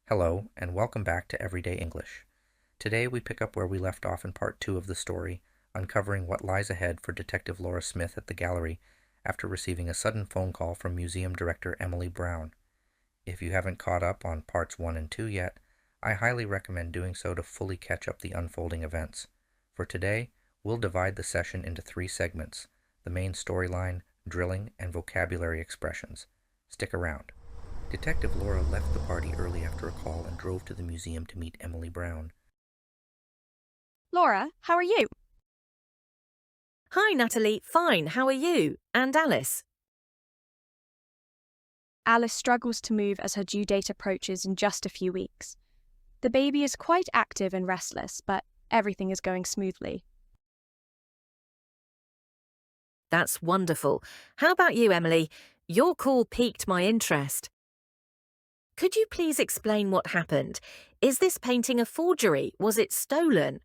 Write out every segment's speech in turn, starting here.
Hello, and welcome back to Everyday English. Today we pick up where we left off in part 2 of the story, uncovering what lies ahead for Detective Laura Smith at the gallery after receiving a sudden phone call from museum director Emily Brown. If you haven't caught up on parts 1 and 2 yet, I highly recommend doing so to fully catch up the unfolding events. For today, we'll divide the session into 3 segments: the main storyline, drilling, and vocabulary expressions. Stick around. Detective Laura left the party early after a call and drove to the museum to meet Emily Brown. Laura, how are you? Hi, Natalie. Fine. How are you? And Alice? Alice struggles to move as her due date approaches in just a few weeks. The baby is quite active and restless, but everything is going smoothly. That's wonderful. How about you, Emily? Your call piqued my interest. Could you please explain what happened? Is this painting a forgery? Was it stolen?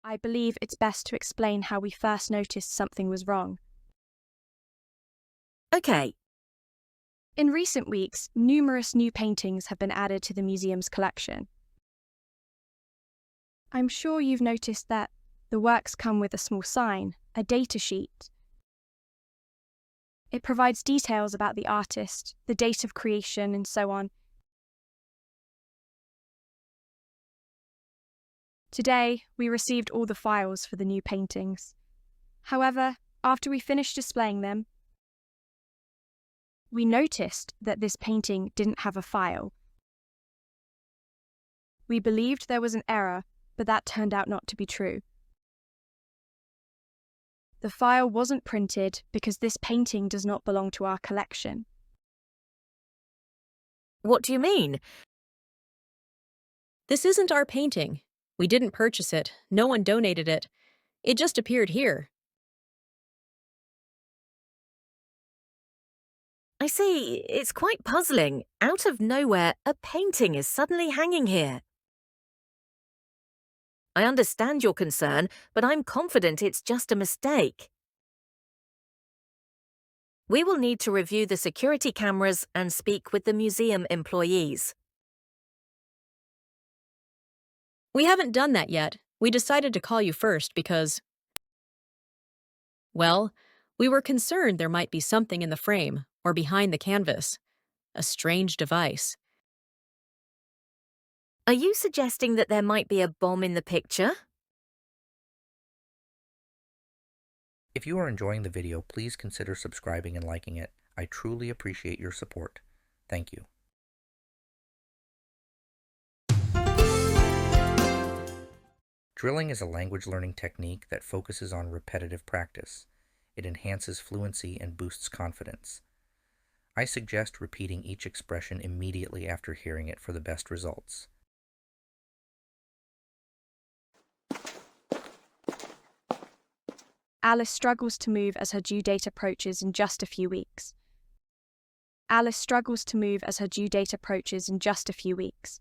I believe it's best to explain how we first noticed something was wrong. Okay. In recent weeks, numerous new paintings have been added to the museum's collection. I'm sure you've noticed that the works come with a small sign, a data sheet. It provides details about the artist, the date of creation, and so on. Today, we received all the files for the new paintings. However, after we finished displaying them, we noticed that this painting didn't have a file. We believed there was an error, but that turned out not to be true. The file wasn't printed because this painting does not belong to our collection. What do you mean? This isn't our painting. We didn't purchase it. No one donated it. It just appeared here. I see. It's quite puzzling. Out of nowhere, a painting is suddenly hanging here. I understand your concern, but I'm confident it's just a mistake. We will need to review the security cameras and speak with the museum employees. We haven't done that yet. We decided to call you first because, well, we were concerned there might be something in the frame or behind the canvas. A strange device. Are you suggesting that there might be a bomb in the picture? If you are enjoying the video, please consider subscribing and liking it. I truly appreciate your support. Thank you. Drilling is a language learning technique that focuses on repetitive practice. It enhances fluency and boosts confidence. I suggest repeating each expression immediately after hearing it for the best results. Alice struggles to move as her due date approaches in just a few weeks. Alice struggles to move as her due date approaches in just a few weeks.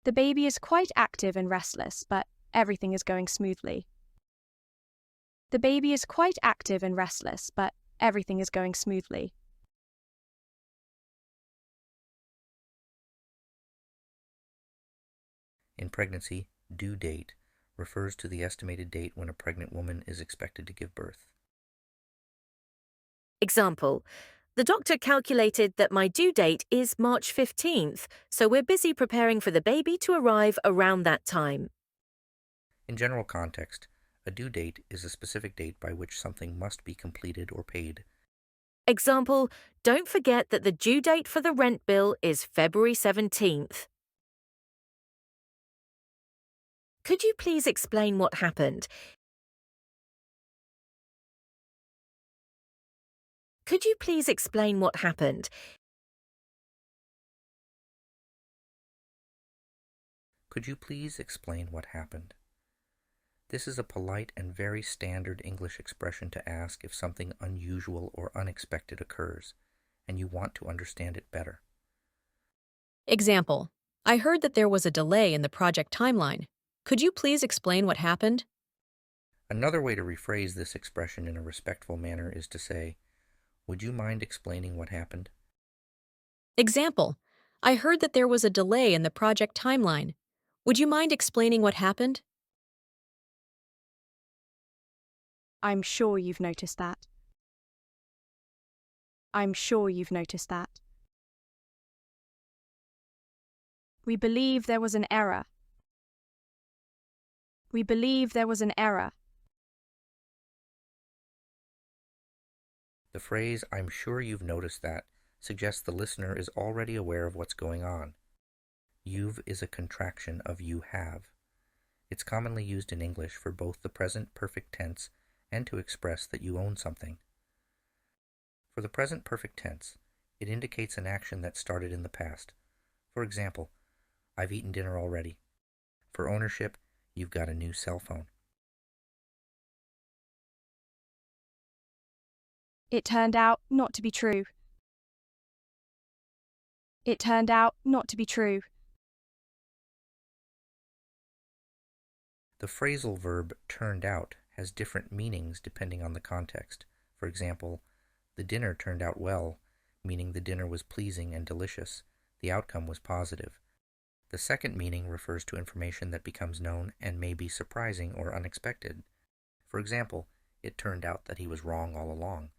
The baby is quite active and restless, but everything is going smoothly. The baby is quite active and restless, but everything is going smoothly. In pregnancy, due date refers to the estimated date when a pregnant woman is expected to give birth. Example: the doctor calculated that my due date is March 15th, so we're busy preparing for the baby to arrive around that time. In general context, a due date is a specific date by which something must be completed or paid. Example: don't forget that the due date for the rent bill is February 17th. Could you please explain what happened? Could you please explain what happened? Could you please explain what happened? This is a polite and very standard English expression to ask if something unusual or unexpected occurs, and you want to understand it better. Example: I heard that there was a delay in the project timeline. Could you please explain what happened? Another way to rephrase this expression in a respectful manner is to say, Would you mind explaining what happened? Example: I heard that there was a delay in the project timeline. Would you mind explaining what happened? I'm sure you've noticed that. I'm sure you've noticed that. We believe there was an error. We believe there was an error. The phrase, "I'm sure you've noticed that," suggests the listener is already aware of what's going on. You've is a contraction of you have. It's commonly used in English for both the present perfect tense and to express that you own something. For the present perfect tense, it indicates an action that started in the past. For example, I've eaten dinner already. For ownership, you've got a new cell phone. It turned out not to be true. It turned out not to be true. The phrasal verb turned out has different meanings depending on the context. For example, the dinner turned out well, meaning the dinner was pleasing and delicious. The outcome was positive. The second meaning refers to information that becomes known and may be surprising or unexpected. For example, it turned out that he was wrong all along.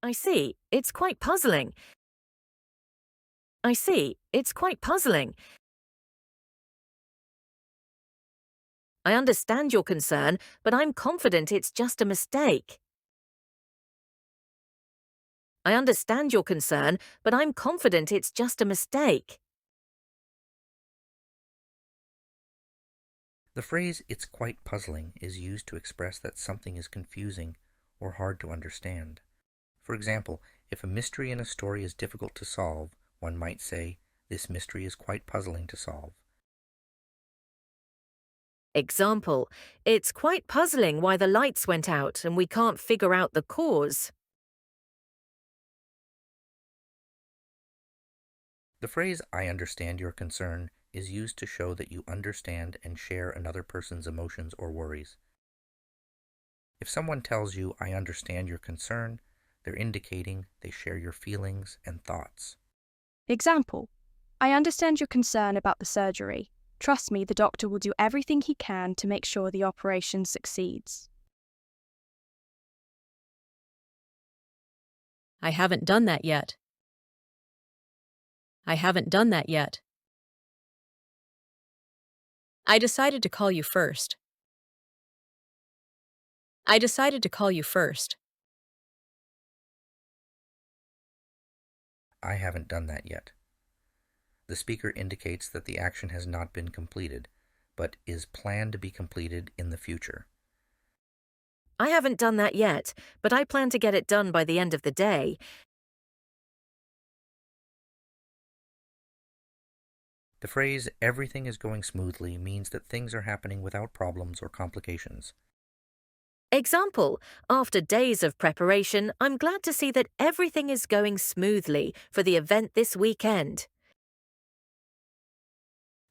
I see. It's quite puzzling. I see. It's quite puzzling. I understand your concern, but I'm confident it's just a mistake. I understand your concern, but I'm confident it's just a mistake. The phrase, "it's quite puzzling," is used to express that something is confusing or hard to understand. For example, if a mystery in a story is difficult to solve, one might say, "This mystery is quite puzzling to solve." Example: It's quite puzzling why the lights went out and we can't figure out the cause. The phrase, "I understand your concern," is used to show that you understand and share another person's emotions or worries. If someone tells you, "I understand your concern," they're indicating they share your feelings and thoughts. Example: I understand your concern about the surgery. Trust me, the doctor will do everything he can to make sure the operation succeeds. I haven't done that yet. I haven't done that yet. I decided to call you first. I decided to call you first. I haven't done that yet. The speaker indicates that the action has not been completed, but is planned to be completed in the future. I haven't done that yet, but I plan to get it done by the end of the day. The phrase, "everything is going smoothly," means that things are happening without problems or complications. Example: After days of preparation, I'm glad to see that everything is going smoothly for the event this weekend.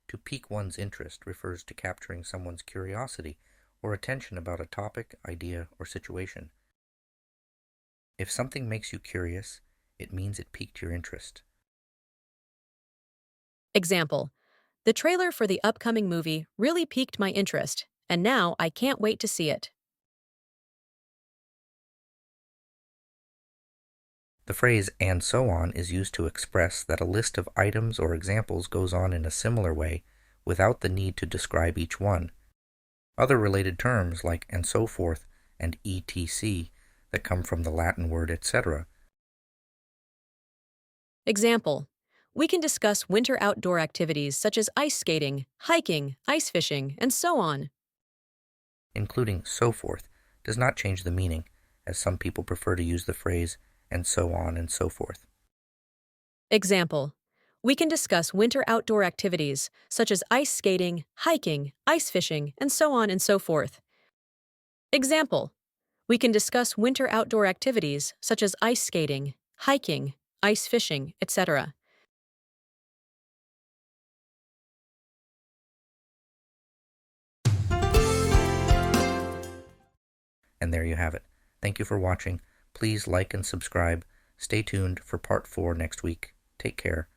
To pique one's interest refers to capturing someone's curiosity or attention about a topic, idea, or situation. If something makes you curious, it means it piqued your interest. Example: The trailer for the upcoming movie really piqued my interest, and now I can't wait to see it. The phrase "and so on" is used to express that a list of items or examples goes on in a similar way without the need to describe each one. Other related terms like "and so forth" and "etc." that come from the Latin word etc. Example: We can discuss winter outdoor activities such as ice skating, hiking, ice fishing, and so on. Including "so forth" does not change the meaning, as some people prefer to use the phrase "and so on and so forth." Example: We can discuss winter outdoor activities such as ice skating, hiking, ice fishing, and so on and so forth. Example: We can discuss winter outdoor activities such as ice skating, hiking, ice fishing, etc. And there you have it. Thank you for watching. Please like and subscribe. Stay tuned for part 4 next week. Take care.